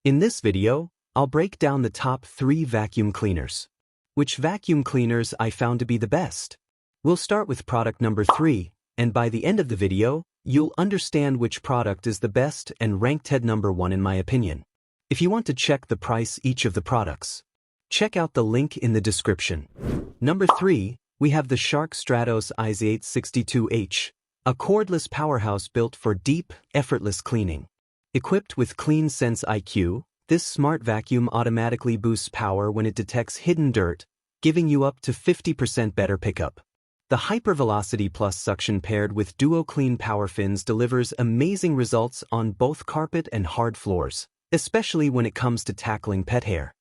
In this video, I'll break down the top 3 vacuum cleaners. Which vacuum cleaners I found to be the best. We'll start with product number 3, and by the end of the video, you'll understand which product is the best and ranked at number 1 in my opinion. If you want to check the price each of the products, check out the link in the description. Number 3, we have the Shark Stratos IZ862H, a cordless powerhouse built for deep, effortless cleaning. Equipped with Clean Sense IQ, this smart vacuum automatically boosts power when it detects hidden dirt, giving you up to 50% better pickup. The Hypervelocity Plus suction paired with Duo Clean power fins delivers amazing results on both carpet and hard floors, especially when it comes to tackling pet hair.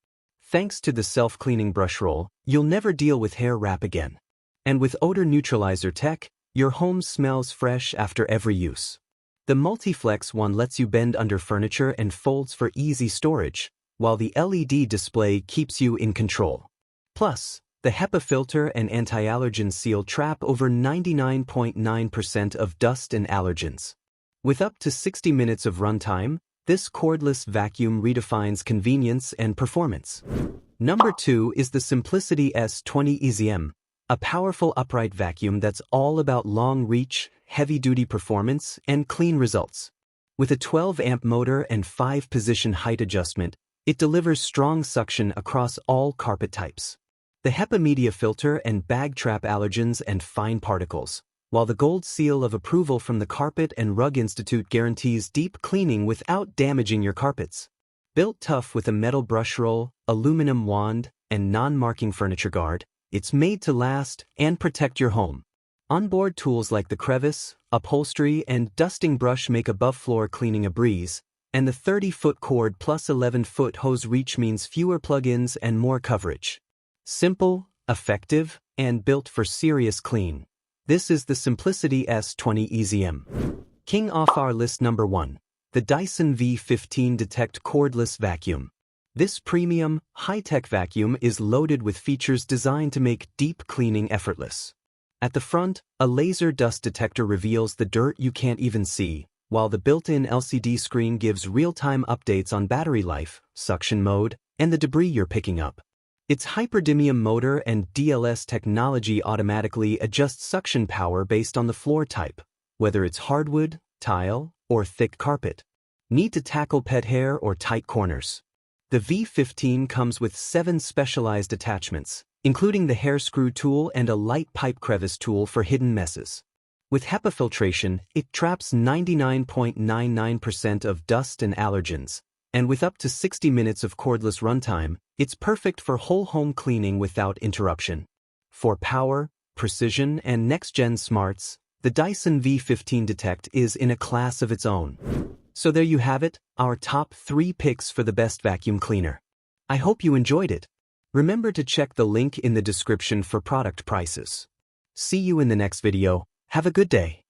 Thanks to the self-cleaning brush roll, you'll never deal with hair wrap again. And with odor neutralizer tech, your home smells fresh after every use. The Multiflex one lets you bend under furniture and folds for easy storage, while the LED display keeps you in control. Plus, the HEPA filter and anti-allergen seal trap over 99.9% of dust and allergens. With up to 60 minutes of runtime, this cordless vacuum redefines convenience and performance. Number 2 is the Simplicity S20 EZM, a powerful upright vacuum that's all about long reach, heavy-duty performance, and clean results. With a 12-amp motor and 5-position height adjustment, it delivers strong suction across all carpet types. The HEPA media filter and bag trap allergens and fine particles, while the gold seal of approval from the Carpet and Rug Institute guarantees deep cleaning without damaging your carpets. Built tough with a metal brush roll, aluminum wand, and non-marking furniture guard, it's made to last and protect your home. Onboard tools like the crevice, upholstery, and dusting brush make above-floor cleaning a breeze, and the 30-foot cord plus 11-foot hose reach means fewer plug-ins and more coverage. Simple, effective, and built for serious clean. This is the Simplicity S20 EZM. King off our list number 1, the Dyson V15 Detect cordless vacuum. This premium, high-tech vacuum is loaded with features designed to make deep cleaning effortless. At the front, a laser dust detector reveals the dirt you can't even see, while the built-in LCD screen gives real-time updates on battery life, suction mode, and the debris you're picking up. Its hyperdymium motor and DLS technology automatically adjusts suction power based on the floor type, whether it's hardwood, tile, or thick carpet. Need to tackle pet hair or tight corners? The V15 comes with 7 specialized attachments, including the hair screw tool and a light pipe crevice tool for hidden messes. With HEPA filtration, it traps 99.99% of dust and allergens, and with up to 60 minutes of cordless runtime, it's perfect for whole home cleaning without interruption. For power, precision, and next-gen smarts, the Dyson V15 Detect is in a class of its own. So there you have it, our top 3 picks for the best vacuum cleaner. I hope you enjoyed it. Remember to check the link in the description for product prices. See you in the next video. Have a good day.